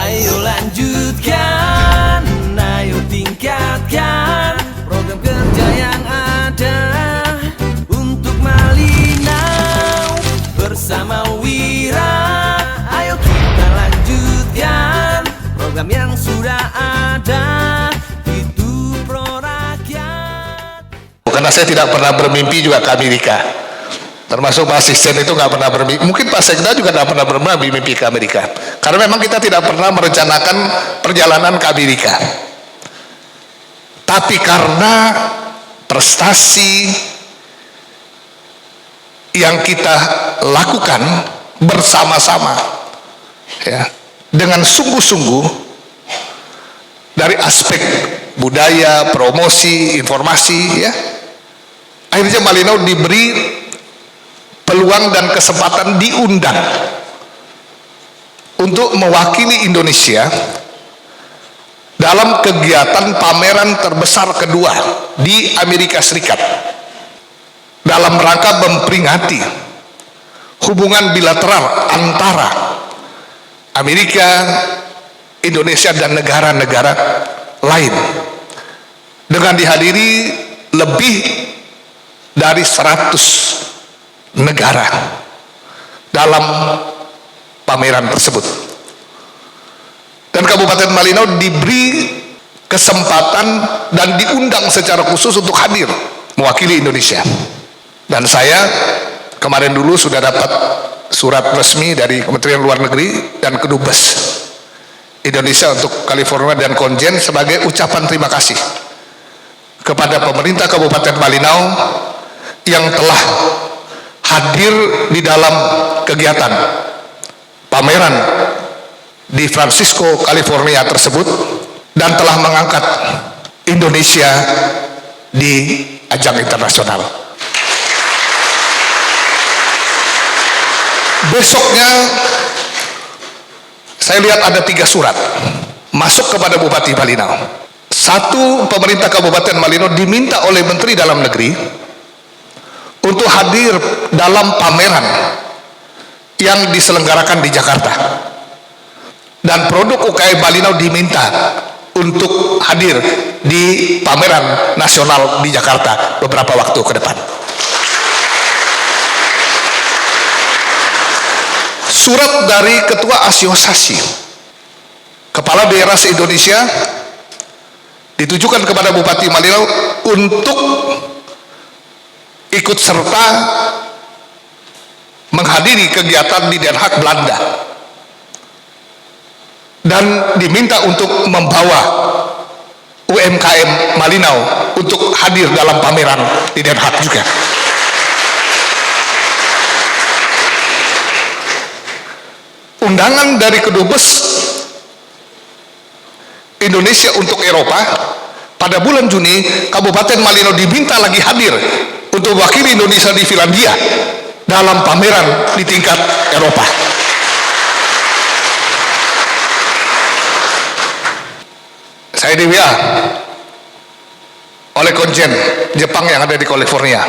Ayo lanjutkan, ayo tingkatkan program kerja yang ada untuk Malinau bersama Wira. Ayo kita lanjutkan program yang sudah ada, itu Pro Rakyat. Karena saya tidak pernah bermimpi juga ke Amerika, termasuk Pak Asisten itu nggak pernah bermimpi, mungkin Pak Sekda juga nggak pernah bermimpi ke Amerika, karena memang kita tidak pernah merencanakan perjalanan ke Amerika. Tapi karena prestasi yang kita lakukan bersama-sama, ya, dengan sungguh-sungguh dari aspek budaya, promosi, informasi, ya, akhirnya Malinau diberi peluang dan kesempatan diundang untuk mewakili Indonesia dalam kegiatan pameran terbesar kedua di Amerika Serikat dalam rangka memperingati hubungan bilateral antara Amerika, Indonesia dan negara-negara lain dengan dihadiri lebih dari 100 negara dalam pameran tersebut. Dan Kabupaten Malinau diberi kesempatan dan diundang secara khusus untuk hadir mewakili Indonesia. Dan saya kemarin dulu sudah dapat surat resmi dari Kementerian Luar Negeri dan Kedubes Indonesia untuk California dan Konjen sebagai ucapan terima kasih kepada pemerintah Kabupaten Malinau yang telah hadir di dalam kegiatan pameran di Francisco, California tersebut dan telah mengangkat Indonesia di ajang internasional. Besoknya saya lihat ada 3 surat masuk kepada Bupati Malinau. Satu, pemerintah Kabupaten Malinau diminta oleh Menteri Dalam Negeri untuk hadir dalam pameran yang diselenggarakan di Jakarta, dan produk UKM Malinau diminta untuk hadir di pameran nasional di Jakarta beberapa waktu ke depan. Surat dari Ketua Asosiasi Kepala Daerah se-Indonesia ditujukan kepada Bupati Malinau untuk ikut serta menghadiri kegiatan di Den Haag, Belanda, dan diminta untuk membawa UMKM Malinau untuk hadir dalam pameran di Den Haag juga. Undangan dari Kedubes Indonesia untuk Eropa pada bulan Juni, Kabupaten Malinau diminta lagi hadir untuk mewakili Indonesia di Finlandia dalam pameran di tingkat Eropa. Saya di WA oleh konjen Jepang yang ada di California.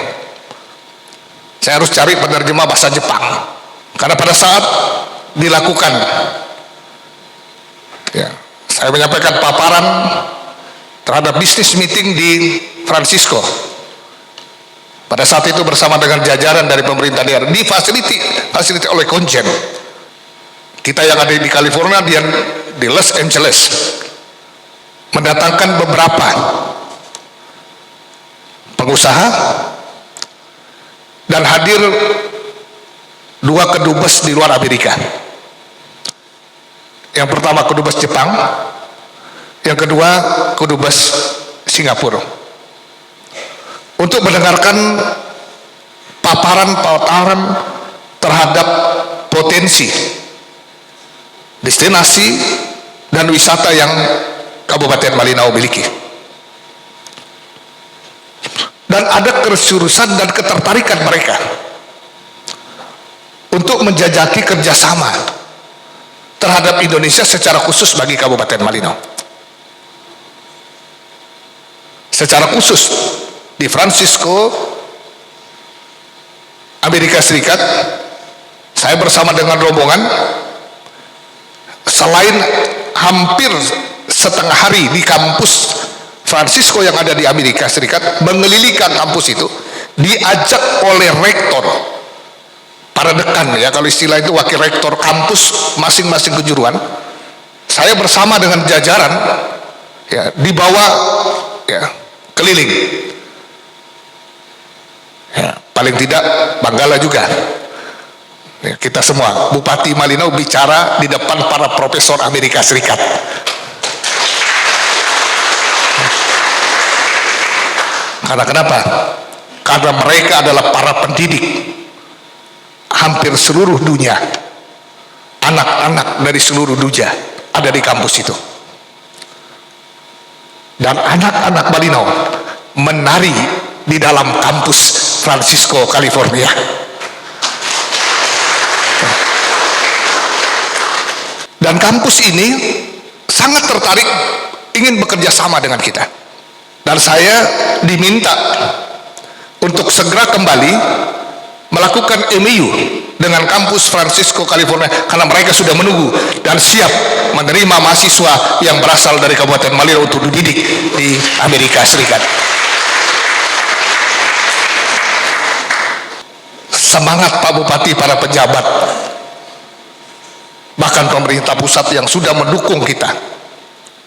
Saya harus cari penerjemah bahasa Jepang, karena pada saat dilakukan, ya, saya menyampaikan paparan terhadap bisnis meeting di Francisco. Pada saat itu bersama dengan jajaran dari pemerintah daerah, difasiliti oleh konjen kita yang ada di California dan di Los Angeles, mendatangkan beberapa pengusaha dan hadir 2 kedubes di luar Amerika. Yang pertama kedubes Jepang, yang kedua kedubes Singapura, untuk mendengarkan paparan terhadap potensi destinasi dan wisata yang Kabupaten Malinau miliki. Dan ada keseriusan dan ketertarikan mereka untuk menjajaki kerjasama terhadap Indonesia secara khusus bagi Kabupaten Malinau. Secara khusus di Francisco, Amerika Serikat, saya bersama dengan rombongan, selain hampir setengah hari di kampus Francisco yang ada di Amerika Serikat, mengelilikan kampus itu, diajak oleh rektor, para dekan ya, kalau istilah itu wakil rektor kampus masing-masing kejuruan. Saya bersama dengan jajaran ya, dibawa ya keliling ya, paling tidak Banggala juga ya, kita semua, Bupati Malino bicara di depan para profesor Amerika Serikat. Karena kenapa? Karena mereka adalah para pendidik hampir seluruh dunia, anak-anak dari seluruh dunia ada di kampus itu. Dan anak-anak Malino menari di dalam kampus Francisco, California. Dan kampus ini sangat tertarik ingin bekerja sama dengan kita. Dan saya diminta untuk segera kembali melakukan MOU dengan kampus Francisco, California, karena mereka sudah menunggu dan siap menerima mahasiswa yang berasal dari Kabupaten Malino untuk dididik di Amerika Serikat. Semangat Pak Bupati, para pejabat, bahkan pemerintah pusat yang sudah mendukung kita.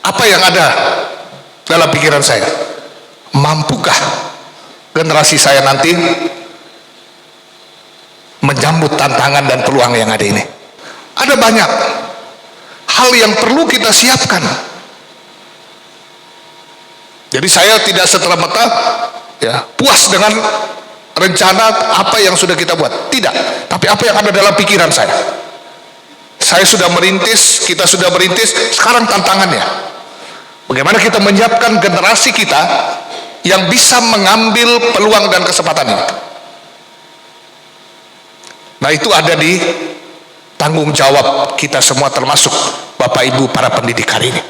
Apa yang ada dalam pikiran saya? Mampukah generasi saya nanti menyambut tantangan dan peluang yang ada ini? Ada banyak hal yang perlu kita siapkan. Jadi saya tidak serta-merta ya puas dengan rencana apa yang sudah kita buat, tidak, tapi apa yang ada dalam pikiran saya. Saya sudah merintis, kita sudah merintis, sekarang tantangannya bagaimana kita menyiapkan generasi kita yang bisa mengambil peluang dan kesempatan ini. Nah, itu ada di tanggung jawab kita semua, termasuk Bapak Ibu para pendidik hari ini.